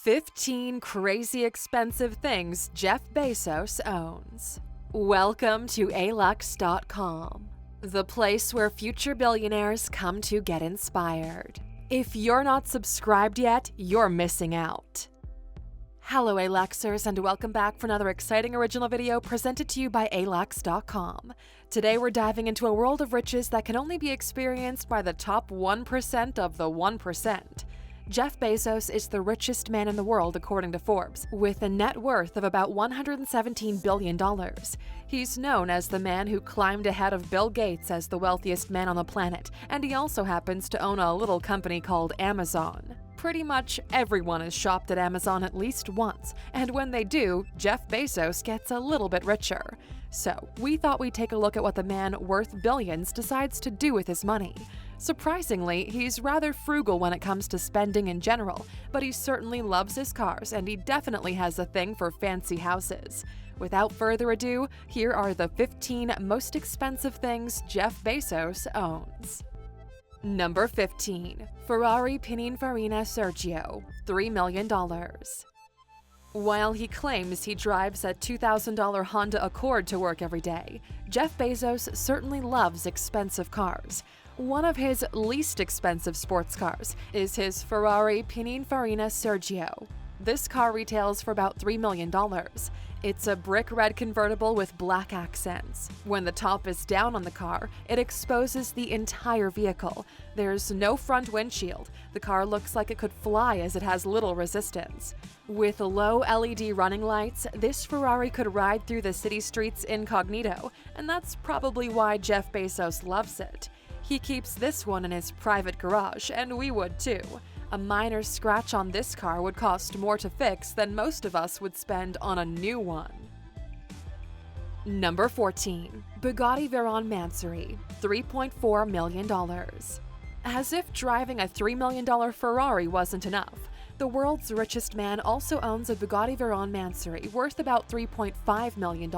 15 crazy expensive things Jeff Bezos owns. Welcome to Alux.com, the place where future billionaires come to get inspired. If you're not subscribed yet, you're missing out. Hello Aluxers, and welcome back for another exciting original video presented to you by Alux.com. Today we're diving into a world of riches that can only be experienced by the top 1% of the 1%. Jeff Bezos is the richest man in the world according to Forbes, with a net worth of about $117 billion. He's known as the man who climbed ahead of Bill Gates as the wealthiest man on the planet, and he also happens to own a little company called Amazon. Pretty much everyone has shopped at Amazon at least once, and when they do, Jeff Bezos gets a little bit richer. So, we thought we'd take a look at what the man worth billions decides to do with his money. Surprisingly, he's rather frugal when it comes to spending in general, but he certainly loves his cars and he definitely has a thing for fancy houses. Without further ado, here are the 15 most expensive things Jeff Bezos owns. Number 15. Ferrari Pininfarina Sergio, $3 million. While he claims he drives a $2,000 Honda Accord to work every day, Jeff Bezos certainly loves expensive cars. One of his least expensive sports cars is his Ferrari Pininfarina Sergio. This car retails for about $3 million. It's a brick red convertible with black accents. When the top is down on the car, it exposes the entire vehicle. There's no front windshield. The car looks like it could fly as it has little resistance. With low LED running lights, this Ferrari could ride through the city streets incognito, and that's probably why Jeff Bezos loves it. He keeps this one in his private garage, and we would too. A minor scratch on this car would cost more to fix than most of us would spend on a new one. Number 14. Bugatti Veyron Mansory, $3.4 million. As if driving a $3 million Ferrari wasn't enough, the world's richest man also owns a Bugatti Veyron Mansory worth about $3.5 million.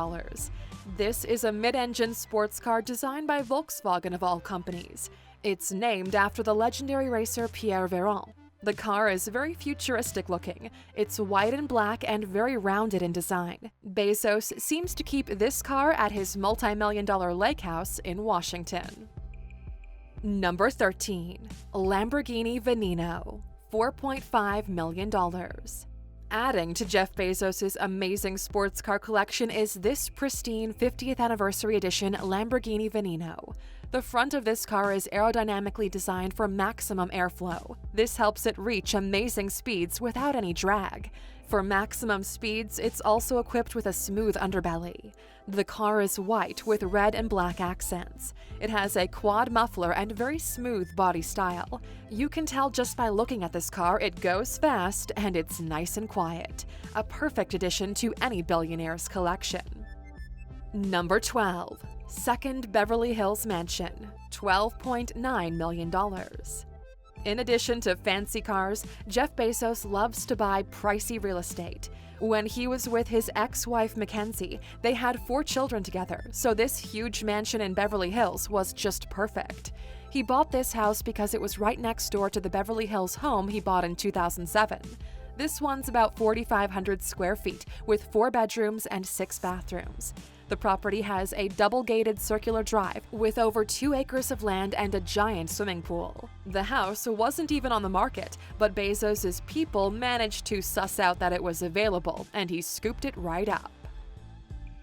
This is a mid-engine sports car designed by Volkswagen of all companies. It's named after the legendary racer Pierre Veyron. The car is very futuristic looking. It's white and black and very rounded in design. Bezos seems to keep this car at his multi-million-dollar lake house in Washington. Number 13. Lamborghini Veneno, $4.5 million. Adding to Jeff Bezos' amazing sports car collection is this pristine 50th anniversary edition Lamborghini Veneno. The front of this car is aerodynamically designed for maximum airflow. This helps it reach amazing speeds without any drag. For maximum speeds, it's also equipped with a smooth underbelly. The car is white with red and black accents. It has a quad muffler and very smooth body style. You can tell just by looking at this car it goes fast and it's nice and quiet. A perfect addition to any billionaire's collection. Number 12. Second Beverly Hills Mansion, $12.9 million. In addition to fancy cars, Jeff Bezos loves to buy pricey real estate. When he was with his ex-wife Mackenzie, they had 4 children together, so this huge mansion in Beverly Hills was just perfect. He bought this house because it was right next door to the Beverly Hills home he bought in 2007. This one's about 4,500 square feet, with 4 bedrooms and 6 bathrooms. The property has a double-gated circular drive with over 2 acres of land and a giant swimming pool. The house wasn't even on the market, but Bezos' people managed to suss out that it was available, and he scooped it right up.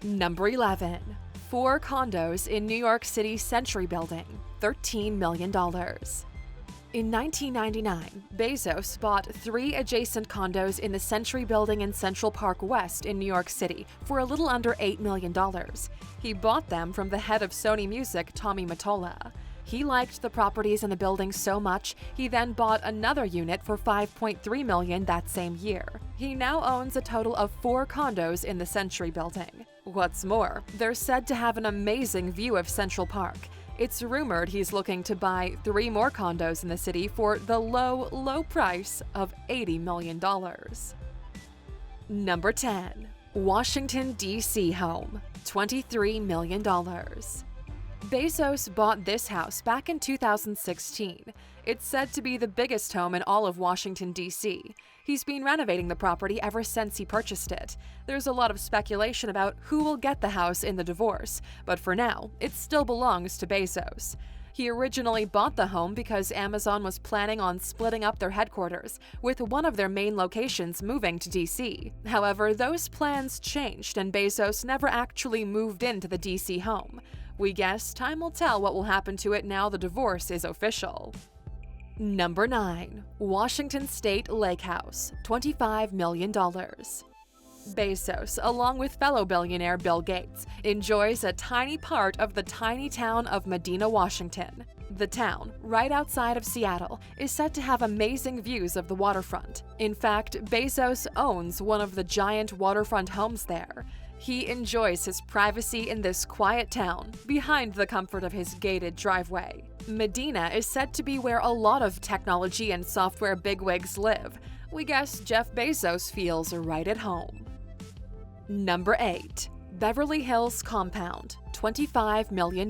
Number 11. 4 condos in New York City Century Building, $13 million. In 1999, Bezos bought 3 adjacent condos in the Century Building in Central Park West in New York City for a little under $8 million. He bought them from the head of Sony Music, Tommy Mottola. He liked the properties in the building so much, he then bought another unit for $5.3 million that same year. He now owns a total of 4 condos in the Century Building. What's more, they're said to have an amazing view of Central Park. It's rumored he's looking to buy 3 more condos in the city for the low price of $80 million. Number 10. Washington, D.C. home, $23 million. Bezos bought this house back in 2016. It's said to be the biggest home in all of Washington, D.C. He's been renovating the property ever since he purchased it. There's a lot of speculation about who will get the house in the divorce, but for now, it still belongs to Bezos. He originally bought the home because Amazon was planning on splitting up their headquarters, with one of their main locations moving to D.C. However, those plans changed and Bezos never actually moved into the D.C. home. We guess time will tell what will happen to it now the divorce is official. Number 9. Washington State Lake House, $25 million. Bezos, along with fellow billionaire Bill Gates, enjoys a tiny part of the tiny town of Medina, Washington. The town, right outside of Seattle, is said to have amazing views of the waterfront. In fact, Bezos owns one of the giant waterfront homes there. He enjoys his privacy in this quiet town, behind the comfort of his gated driveway. Medina is said to be where a lot of technology and software bigwigs live. We guess Jeff Bezos feels right at home. Number 8. Beverly Hills Compound, $25 million.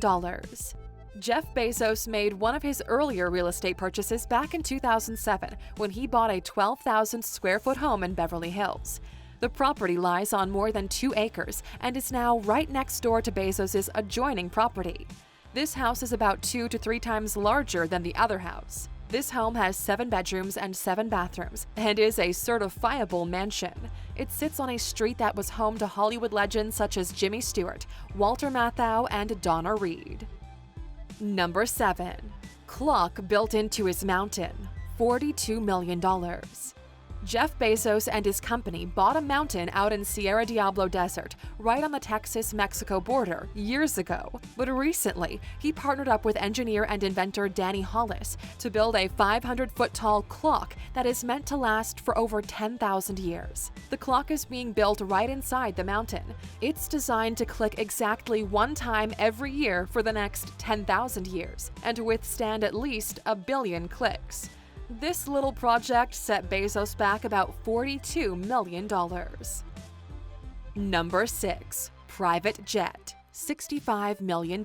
Jeff Bezos made one of his earlier real estate purchases back in 2007 when he bought a 12,000 square foot home in Beverly Hills. The property lies on more than 2 acres and is now right next door to Bezos' adjoining property. This house is about 2 to 3 times larger than the other house. This home has 7 bedrooms and 7 bathrooms and is a certifiable mansion. It sits on a street that was home to Hollywood legends such as Jimmy Stewart, Walter Matthau, and Donna Reed. Number 7. Clock built into his mountain, $42 million. Jeff Bezos and his company bought a mountain out in Sierra Diablo Desert, right on the Texas-Mexico border, years ago. But recently, he partnered up with engineer and inventor Danny Hollis to build a 500-foot-tall clock that is meant to last for over 10,000 years. The clock is being built right inside the mountain. It's designed to click exactly 1 time every year for the next 10,000 years, and to withstand at least 1 billion clicks. This little project set Bezos back about $42 million. Number 6. Private jet, $65 million.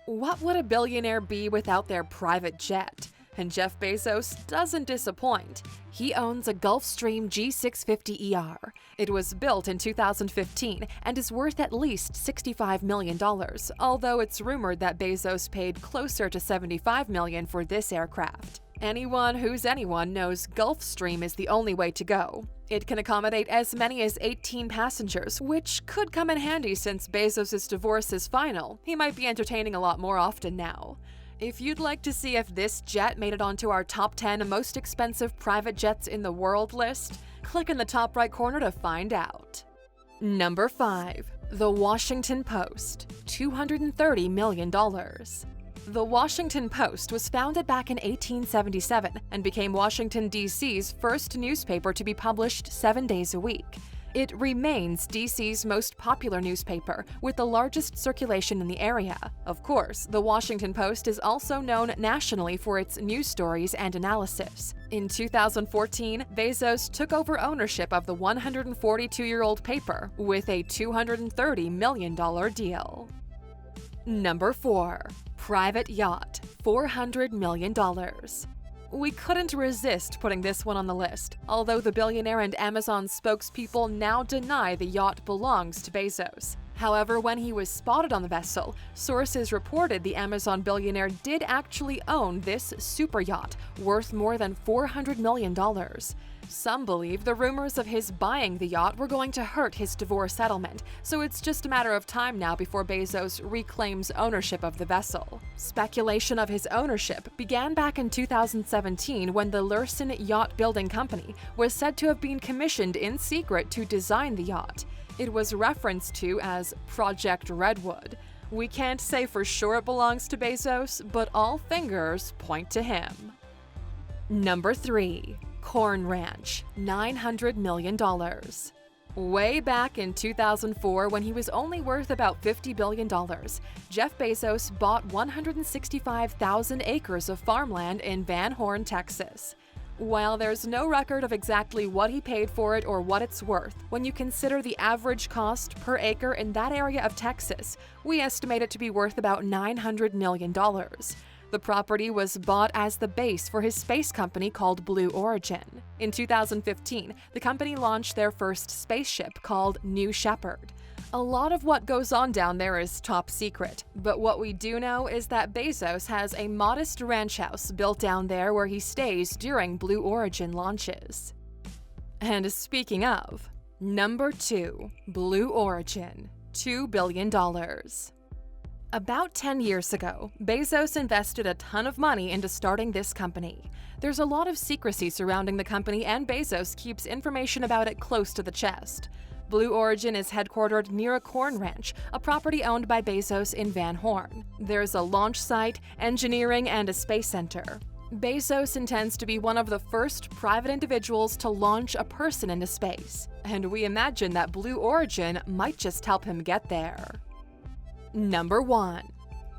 What would a billionaire be without their private jet? And Jeff Bezos doesn't disappoint. He owns a Gulfstream G650ER. It was built in 2015 and is worth at least $65 million, although it's rumored that Bezos paid closer to $75 million for this aircraft. Anyone who's anyone knows Gulfstream is the only way to go. It can accommodate as many as 18 passengers, which could come in handy since Bezos' divorce is final. He might be entertaining a lot more often now. If you'd like to see if this jet made it onto our top 10 most expensive private jets in the world list, click in the top right corner to find out. Number 5. The Washington Post, $230 million. The Washington Post was founded back in 1877 and became Washington, D.C.'s first newspaper to be published 7 days a week. It remains D.C.'s most popular newspaper, with the largest circulation in the area. Of course, the Washington Post is also known nationally for its news stories and analysis. In 2014, Bezos took over ownership of the 142-year-old paper with a $230 million deal. Number 4. Private yacht, $400 million. We couldn't resist putting this one on the list, although the billionaire and Amazon spokespeople now deny the yacht belongs to Bezos. However, when he was spotted on the vessel, sources reported the Amazon billionaire did actually own this super yacht, worth more than $400 million. Some believe the rumors of his buying the yacht were going to hurt his divorce settlement, so it's just a matter of time now before Bezos reclaims ownership of the vessel. Speculation of his ownership began back in 2017 when the Lursen Yacht Building Company was said to have been commissioned in secret to design the yacht. It was referenced to as Project Redwood. We can't say for sure it belongs to Bezos, but all fingers point to him. Number 3. Corn Ranch, $900 million. Way back in 2004, when he was only worth about $50 billion, Jeff Bezos bought 165,000 acres of farmland in Van Horn, Texas. While there's no record of exactly what he paid for it or what it's worth, when you consider the average cost per acre in that area of Texas, we estimate it to be worth about $900 million. The property was bought as the base for his space company called Blue Origin. In 2015, the company launched their first spaceship called New Shepard. A lot of what goes on down there is top secret, but what we do know is that Bezos has a modest ranch house built down there where he stays during Blue Origin launches. And speaking of, number 2, Blue Origin, $2 billion. About 10 years ago, Bezos invested a ton of money into starting this company. There's a lot of secrecy surrounding the company, and Bezos keeps information about it close to the chest. Blue Origin is headquartered near a corn ranch, a property owned by Bezos in Van Horn. There's a launch site, engineering, and a space center. Bezos intends to be one of the first private individuals to launch a person into space, and we imagine that Blue Origin might just help him get there. Number 1.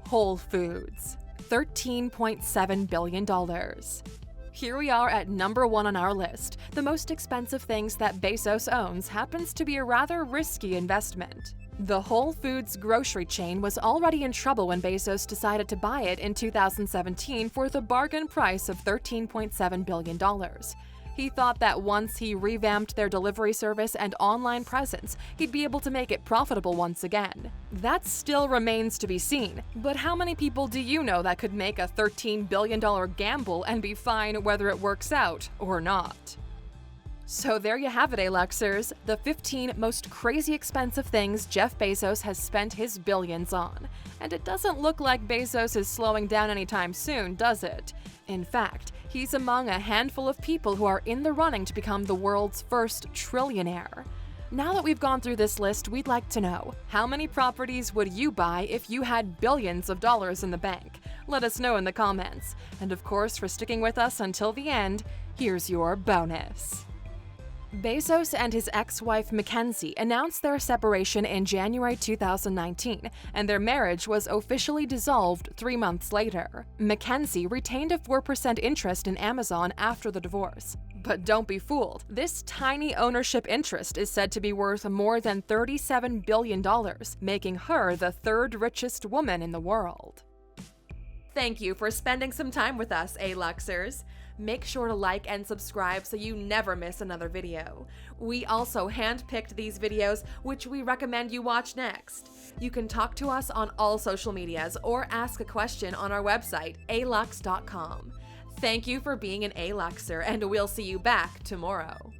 Whole Foods, $13.7 billion. Here we are at number 1 on our list. The most expensive things that Bezos owns happens to be a rather risky investment. The Whole Foods grocery chain was already in trouble when Bezos decided to buy it in 2017 for the bargain price of $13.7 billion. He thought that once he revamped their delivery service and online presence, he'd be able to make it profitable once again. That still remains to be seen, but how many people do you know that could make a $13 billion gamble and be fine whether it works out or not? So there you have it, Aluxers, the 15 most crazy expensive things Jeff Bezos has spent his billions on. And it doesn't look like Bezos is slowing down anytime soon, does it? In fact, he's among a handful of people who are in the running to become the world's first trillionaire. Now that we've gone through this list, we'd like to know, how many properties would you buy if you had billions of dollars in the bank? Let us know in the comments. And of course, for sticking with us until the end, here's your bonus. Bezos and his ex-wife Mackenzie announced their separation in January 2019, and their marriage was officially dissolved 3 months later. Mackenzie retained a 4% interest in Amazon after the divorce. But don't be fooled, this tiny ownership interest is said to be worth more than $37 billion, making her the 3rd richest woman in the world. Thank you for spending some time with us, Aluxers. Make sure to like and subscribe so you never miss another video. We also handpicked these videos, which we recommend you watch next. You can talk to us on all social medias or ask a question on our website, Alux.com. Thank you for being an Aluxer, and we'll see you back tomorrow.